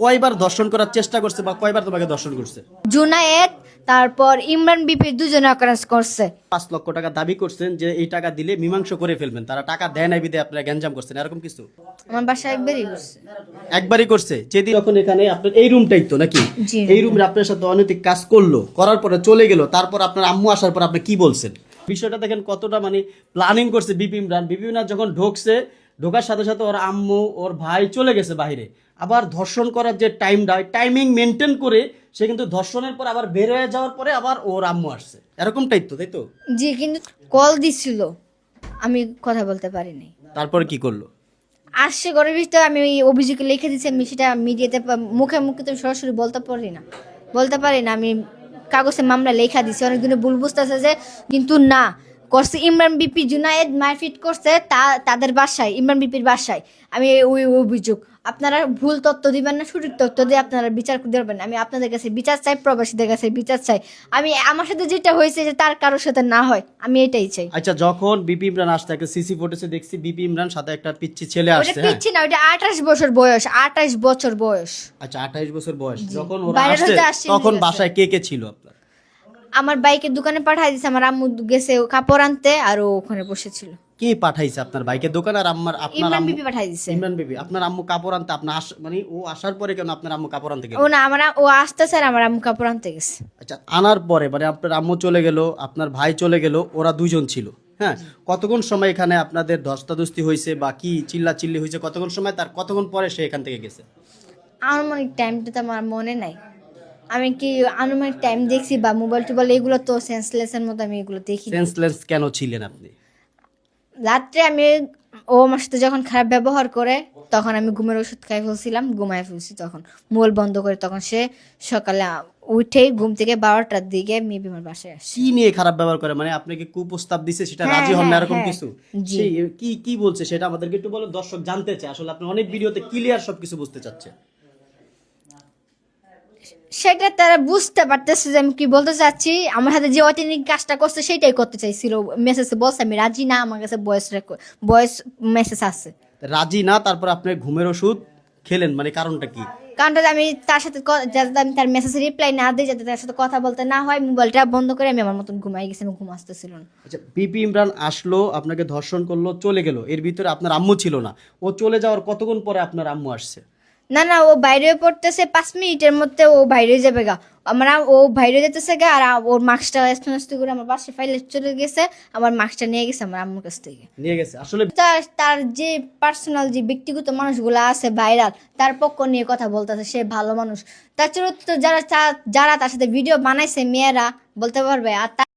কয়বার দর্শন করার চেষ্টা করছে বা কয়বার তোমাকে দর্শন করছে? জুনায়েদ তারপর ইমরান বিপি দুজনে অকারেন্স করছে। 5 লক্ষ টাকা দাবি করছেন যে এই টাকা দিলে মীমাংসা করে ফেলবেন, তারা টাকা দেয় নাই বিদে আপনারা গ্যাঞ্জাম করছেন, এরকম কিছু? আমার বাসায় একবারই করছে। একবারই করছে যেদিন যখন এখানে আপনার এই রুমটাই তো নাকি জি। এই রুমে আপনার সাথে অনৈতিক কাজ করলো, করার পরে চলে গেল, তারপর আপনার আম্মু আসার পর আপনি কি বলছেন? বিষয়টা দেখেন কতটা মানে প্ল্যানিং করছে বিপি ইমরান যখন ঢোকছে, ঢোকার সাথে সাথে ওর আম্মু ওর ভাই চলে গেছে বাইরে, আবার ধর্ষণ করার যে টাইমিং মেনটেন করে সে কিন্তু ধর্ষণের পর আবার বের হয়ে যাওয়ার পরে আবার ওর আম্মু আসছে, এরকমটাই তো, তাই তো? জি, কিন্তু কল দিছিল, আমি কথা বলতে পারিনি। তারপর কি করলো? আসছে ঘরের ভিতরে, আমি ওই অভিযোগে লিখে দিচ্ছি, আমি সেটা মিডিয়াতে মুখে মুখে তো সরাসরি বলতে পারি না আমি কাগজে মামলা লেখা দিছি, অনেকদিনে ভুল বুঝতেছে যে, কিন্তু না করছে ইমরান বিপি জুনায়েদ মারপিট করছে তাদের বাসায়, ইমরান বিপির বাসায়। আমি ওই অভিযোগ, আপনারা ভুল তথ্য দিবেন না, সঠিক তথ্য দিয়ে আপনারা বিচার দেবেন। আমি আপনাদের কাছে বিচার চাই, প্রবাসীদের কাছে বিচার চাই। আমি আমার সাথে যেটা হয়েছে যে তার কারোর সাথে না হয়, আমি এটাই চাই। আচ্ছা, যখন বিপি ইমরান আসছে একটা সিসি ফুটেজে দেখছি বিপি ইমরান সাথে একটা পিচ্ছি ছেলে ওটা আসছে, হ্যাঁ? পিচ্ছি না, ওটা 28 বছর বয়স, 28 বছর বয়স। আচ্ছা, 28 বছর বয়স। যখন ওরা বাইরে আসছে হতে আসছে তখন নিয়ে গেছে। বাসায় কে কে ছিল আপনার? আমার বাইকের দোকানে পাঠাই দিছে, আমার আম্মু গেছে কাপড় আনতে, আর ও ওখানে বসেছিল। কে পাঠাইছে আপনার বাইকের দোকান? আর আপনার ইমরান আম্মু? বিপি পাঠাই দিছে। ইমরান বিবি আপনার আম্মু কাপড় আনতে আপনার মানে ও আসার পরে কেন আপনার আম্মু কাপড় আনতে গেল? ও না, ও আসতেছে আর আমার আম্মু কাপড় আনতে গেছে। আচ্ছা, আনার পরে মানে আপনার আম্মু চলে গেল, আপনার ভাই চলে গেল, ওরা দুইজন ছিল, হ্যাঁ? কতক্ষণ সময় এখানে আপনাদের ধস্তাধস্তি হয়েছে বা কি চিল্লাচিল্লি হয়েছে কতক্ষণ সময়, তার কতক্ষণ পরে সে এখান থেকে গেছে? আনুমানিক টাইমটা তো আমার মনে নাই। আমি কি আনুমানিক টাইম দেখছি বা মোবাইল টোবাইল এগুলো তো সেন্সলেসের মতো আমি এগুলো দেখি। সেন্সলেস কেন ছিলেন আপনি? রাত্রে ও আমার সাথে যখন খারাপ ব্যবহার করে, তখন আমি ঘুমের ওষুধ খাই ফেলছিলাম, ঘুমায় ফেলছি, তখন মোবাইল বন্ধ করে। তখন সে সকালে উঠে ঘুম থেকে 12টার দিকে মেবি আমার বাসায় আসে। কি নিয়ে খারাপ ব্যবহার করে? মানে আপনাকে কুপ্রস্তাব দিছে, সেটা হ্যাঁ, রাজি হন না হ্যাঁ, এরকম হ্যাঁ। কিছু? জি। সেই কি কি বলছে সেটা আমাদেরকে একটু বলো, দর্শক জানতে চায় আসলে, আপনি অনেক ভিডিওতে ক্লিয়ার সবকিছু বুঝতে চাচ্ছে। সেটা তারা বুঝতে পারতেছে যে আমি কি বলতে চাচ্ছি। আমার সাথে যে অতীনিক কাজটা করছে সেটাই করতে চাইছিল। মেসেজে বলছে আমি রাজি না, আমার কাছে ভয়েস মেসেজ আছে। রাজি না, তারপর আপনি ঘুমের ওষুধ খেলেন, মানে কারণটা কি? কারণটা আমি তার সাথে যাতে আমি তার মেসেজে রিপ্লাই না দিই, যাতে তার সাথে কথা বলতে না হয়, মোবাইলটা বন্ধ করে আমি আমার মতন ঘুমাই গেছি, আমি ঘুম আসতেছিল না। আচ্ছা, বিপি ইমরান আসলো, আপনাকে ধর্ষণ করলো, চলে গেল, এর ভিতরে আপনার আম্মু ছিল না। ও চলে যাওয়ার কতক্ষণ পরে আপনার আম্মু আসছে? না না, ও বাইরে পড়তেছে, 5 মিনিটের মধ্যে ও বাইরে যাবে গা। ও বাইরে যেতেছে গা, আর ওর মাস্কটা স্নাস্তি করে আমার বাসায় ফাইলে চলে গেছে। আমার মাস্কটা নিয়ে গেছে আমার আম্মুর কাছ থেকে। নিয়ে গেছে আসলে? তার যে পার্সোনাল যে ব্যক্তিগত মানুষগুলো আছে ভাইরাল, তার পক্ষ নিয়ে কথা বলতেছে, সে ভালো মানুষ। তার চরিত্র যারা তার সাথে ভিডিও বানাইছে মেয়েরা বলতে পারবে। আর